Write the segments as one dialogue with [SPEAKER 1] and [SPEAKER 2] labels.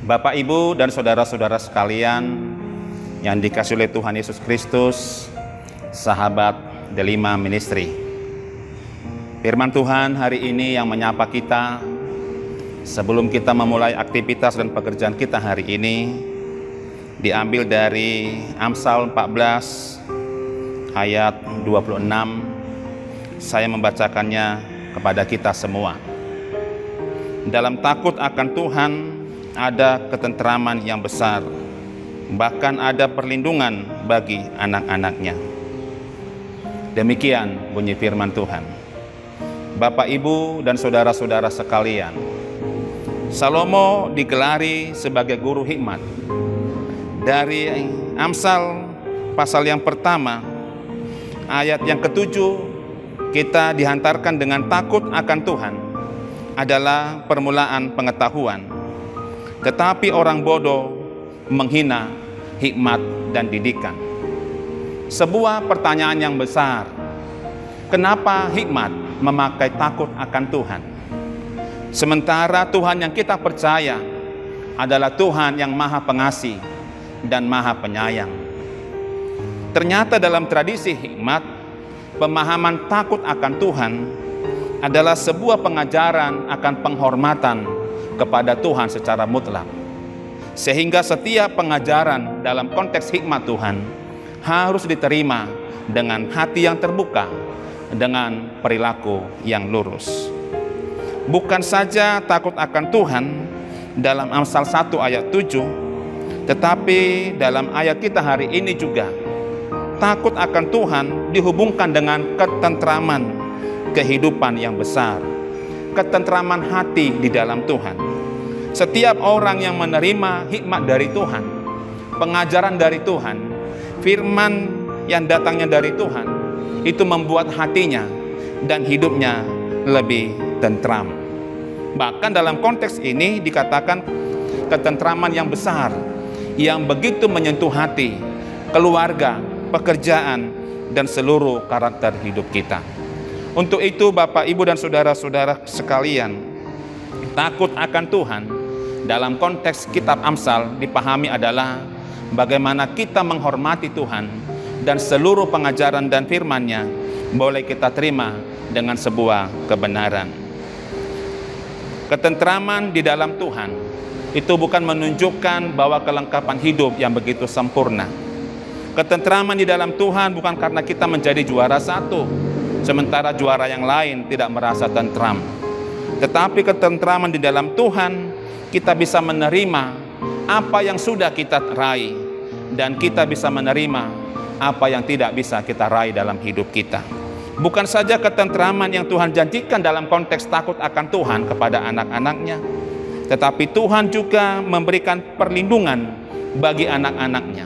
[SPEAKER 1] Bapak, Ibu, dan saudara-saudara sekalian yang dikasihi oleh Tuhan Yesus Kristus, sahabat Delima Ministry. Firman Tuhan hari ini yang menyapa kita sebelum kita memulai aktivitas dan pekerjaan kita hari ini diambil dari Amsal 14 ayat 26. Saya membacakannya kepada kita semua. Dalam takut akan Tuhan ada ketentraman yang besar, bahkan ada perlindungan bagi anak-anaknya. Demikian bunyi firman Tuhan. Bapak, Ibu, dan saudara-saudara sekalian, Salomo digelari sebagai guru hikmat. Dari Amsal pasal yang pertama, ayat yang ke-7, kita dihantarkan dengan takut akan Tuhan adalah permulaan pengetahuan. Tetapi orang bodoh menghina hikmat dan didikan. Sebuah pertanyaan yang besar. Kenapa hikmat memakai takut akan Tuhan? Sementara Tuhan yang kita percaya adalah Tuhan yang Maha Pengasih dan Maha Penyayang. Ternyata dalam tradisi hikmat, pemahaman takut akan Tuhan adalah sebuah pengajaran akan penghormatan kepada Tuhan secara mutlak. Sehingga setiap pengajaran dalam konteks hikmat Tuhan harus diterima dengan hati yang terbuka, dengan perilaku yang lurus. Bukan saja takut akan Tuhan dalam Amsal 1 ayat 7, tetapi dalam ayat kita hari ini juga takut akan Tuhan dihubungkan dengan ketentraman kehidupan yang besar, ketentraman hati di dalam Tuhan. Setiap orang yang menerima hikmat dari Tuhan, pengajaran dari Tuhan, firman yang datangnya dari Tuhan, itu membuat hatinya dan hidupnya lebih tentram. Bahkan dalam konteks ini dikatakan ketentraman yang besar, yang begitu menyentuh hati, keluarga, pekerjaan, dan seluruh karakter hidup kita. Untuk itu Bapak, Ibu, dan saudara-saudara sekalian, takut akan Tuhan dalam konteks kitab Amsal dipahami adalah bagaimana kita menghormati Tuhan dan seluruh pengajaran dan firman-Nya boleh kita terima dengan sebuah kebenaran. Ketentraman di dalam Tuhan itu bukan menunjukkan bahwa kelengkapan hidup yang begitu sempurna. Ketentraman di dalam Tuhan bukan karena kita menjadi juara satu, sementara juara yang lain tidak merasa tentram. Tetapi ketentraman di dalam Tuhan, kita bisa menerima apa yang sudah kita raih, dan kita bisa menerima apa yang tidak bisa kita raih dalam hidup kita. Bukan saja ketentraman yang Tuhan janjikan dalam konteks takut akan Tuhan kepada anak-anaknya, tetapi Tuhan juga memberikan perlindungan bagi anak-anaknya.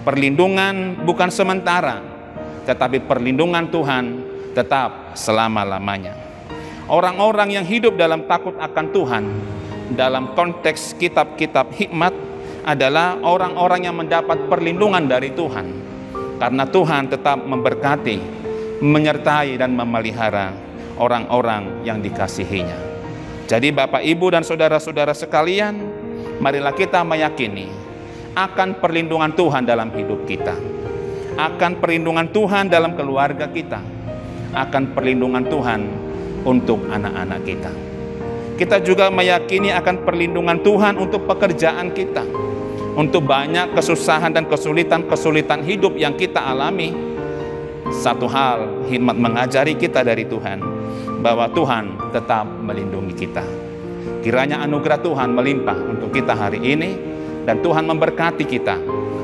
[SPEAKER 1] Perlindungan bukan sementara, tetapi perlindungan Tuhan tetap selama-lamanya. Orang-orang yang hidup dalam takut akan Tuhan dalam konteks kitab-kitab hikmat adalah orang-orang yang mendapat perlindungan dari Tuhan, karena Tuhan tetap memberkati, menyertai, dan memelihara orang-orang yang dikasihinya. Jadi Bapak, Ibu, dan saudara-saudara sekalian, marilah kita meyakini akan perlindungan Tuhan dalam hidup kita, akan perlindungan Tuhan dalam keluarga kita, akan perlindungan Tuhan untuk anak-anak kita. Kita juga meyakini akan perlindungan Tuhan untuk pekerjaan kita, untuk banyak kesusahan dan kesulitan hidup yang kita alami. Satu hal hikmat mengajari kita dari Tuhan, bahwa Tuhan tetap melindungi kita. Kiranya anugerah Tuhan melimpah untuk kita hari ini, dan Tuhan memberkati kita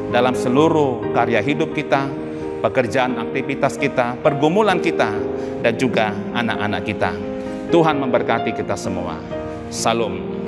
[SPEAKER 1] dalam seluruh karya hidup kita, pekerjaan, aktivitas kita, pergumulan kita, dan juga anak-anak kita. Tuhan memberkati kita semua. Salam.